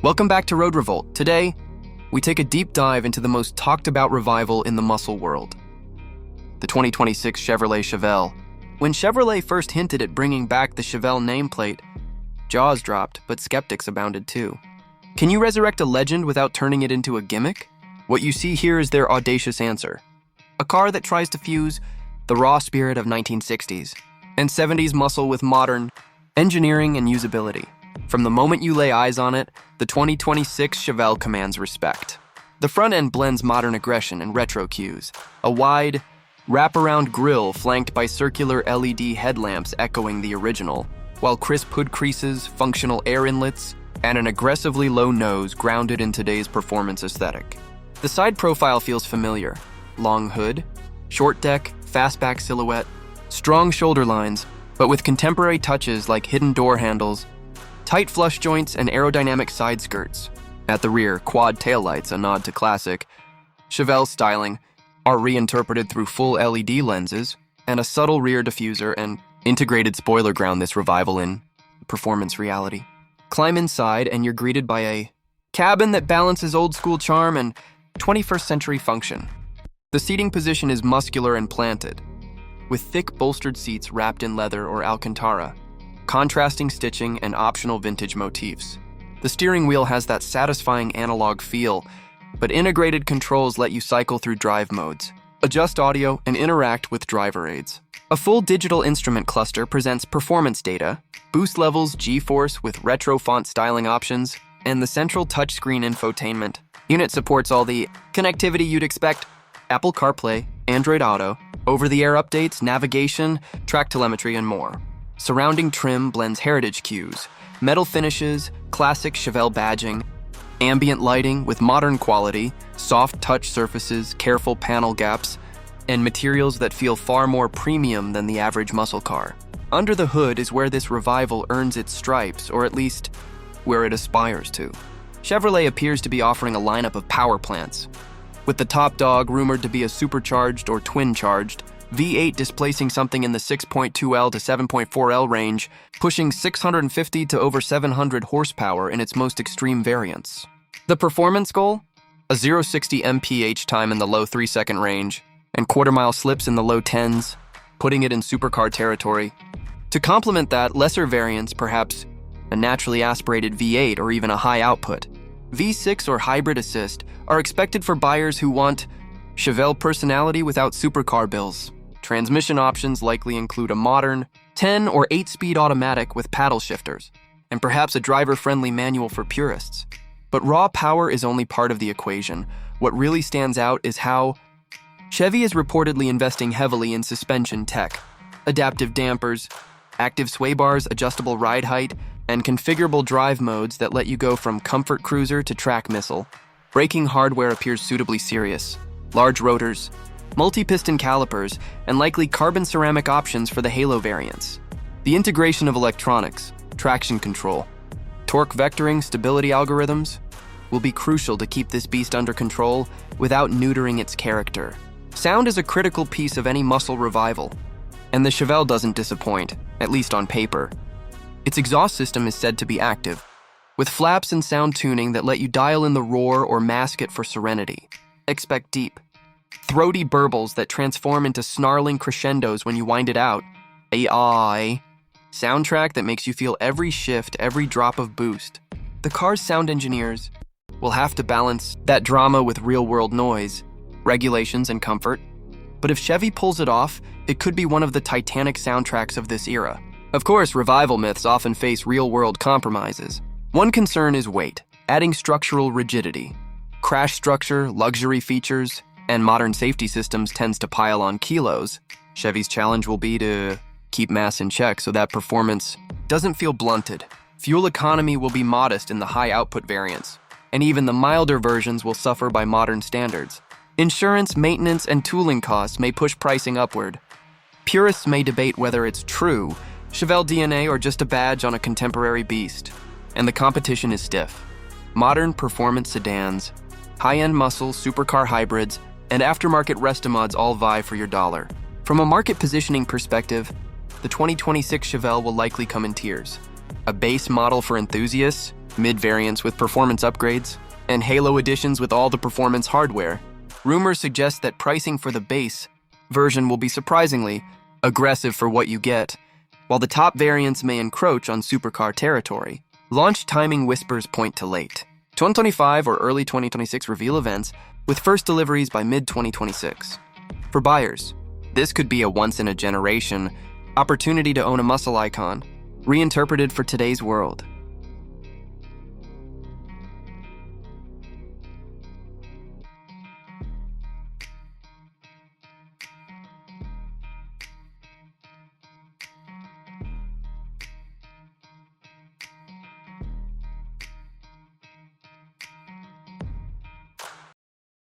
Welcome back to RoadRevolt. Today, we take a deep dive into the most talked about revival in the muscle world, the 2026 Chevrolet Chevelle. When Chevrolet first hinted at bringing back the Chevelle nameplate, jaws dropped, but skeptics abounded too. Can you resurrect a legend without turning it into a gimmick? What you see here is their audacious answer. A car that tries to fuse the raw spirit of 1960s and 70s muscle with modern engineering and usability. From the moment you lay eyes on it, the 2026 Chevelle commands respect. The front end blends modern aggression and retro cues. A wide, wraparound grille flanked by circular LED headlamps echoing the original, while crisp hood creases, functional air inlets, and an aggressively low nose grounded in today's performance aesthetic. The side profile feels familiar. Long hood, short deck, fastback silhouette, strong shoulder lines, but with contemporary touches like hidden door handles, tight flush joints, and aerodynamic side skirts. At the rear, quad taillights, a nod to classic Chevelle styling, are reinterpreted through full LED lenses, and a subtle rear diffuser and integrated spoiler ground this revival in performance reality. Climb inside and you're greeted by a cabin that balances old-school charm and 21st century function. The seating position is muscular and planted, with thick bolstered seats wrapped in leather or Alcantara, contrasting stitching and optional vintage motifs. The steering wheel has that satisfying analog feel, but integrated controls let you cycle through drive modes, adjust audio, and interact with driver aids. A full digital instrument cluster presents performance data, boost levels, G-force with retro font styling options, and the central touchscreen infotainment. Unit supports all the connectivity you'd expect: Apple CarPlay, Android Auto, over-the-air updates, navigation, track telemetry, and more. Surrounding trim blends heritage cues, metal finishes, classic Chevelle badging, ambient lighting with modern quality, soft touch surfaces, careful panel gaps, and materials that feel far more premium than the average muscle car. Under the hood is where this revival earns its stripes, or at least where it aspires to. Chevrolet appears to be offering a lineup of power plants, with the top dog rumored to be a supercharged or twin-charged V8 displacing something in the 6.2L to 7.4L range, pushing 650 to over 700 horsepower in its most extreme variants. The performance goal? A 0-60 mph time in the low 3-second range, and quarter-mile slips in the low 10s, putting it in supercar territory. To complement that, lesser variants, perhaps a naturally aspirated V8 or even a high output V6 or hybrid assist, are expected for buyers who want Chevelle personality without supercar bills. Transmission options likely include a modern 10 or 8-speed automatic with paddle shifters, and perhaps a driver-friendly manual for purists. But raw power is only part of the equation. What really stands out is how Chevy is reportedly investing heavily in suspension tech, adaptive dampers, active sway bars, adjustable ride height, and configurable drive modes that let you go from comfort cruiser to track missile. Braking hardware appears suitably serious. Large rotors, multi-piston calipers, and likely carbon ceramic options for the Halo variants. The integration of electronics, traction control, torque vectoring, stability algorithms will be crucial to keep this beast under control without neutering its character. Sound is a critical piece of any muscle revival, and the Chevelle doesn't disappoint, at least on paper. Its exhaust system is said to be active, with flaps and sound tuning that let you dial in the roar or mask it for serenity. Expect deep, throaty burbles that transform into snarling crescendos when you wind it out. AI soundtrack that makes you feel every shift, every drop of boost. The car's sound engineers will have to balance that drama with real-world noise, regulations, and comfort. But if Chevy pulls it off, it could be one of the titanic soundtracks of this era. Of course, revival myths often face real-world compromises. One concern is weight, adding structural rigidity. Crash structure, luxury features, and modern safety systems tends to pile on kilos. Chevy's challenge will be to keep mass in check so that performance doesn't feel blunted. Fuel economy will be modest in the high-output variants, and even the milder versions will suffer by modern standards. Insurance, maintenance, and tooling costs may push pricing upward. Purists may debate whether it's true Chevelle DNA or just a badge on a contemporary beast. And the competition is stiff. Modern performance sedans, high-end muscle, supercar hybrids, and aftermarket restomods all vie for your dollar. From a market positioning perspective, the 2026 Chevelle will likely come in tiers. a base model for enthusiasts, mid-variants with performance upgrades, and Halo editions with all the performance hardware, rumors suggest that pricing for the base version will be surprisingly aggressive for what you get, while the top variants may encroach on supercar territory. Launch timing whispers point to late 2025 or early 2026 reveal events, with first deliveries by mid-2026. For buyers, this could be a once-in-a-generation opportunity to own a muscle icon, reinterpreted for today's world.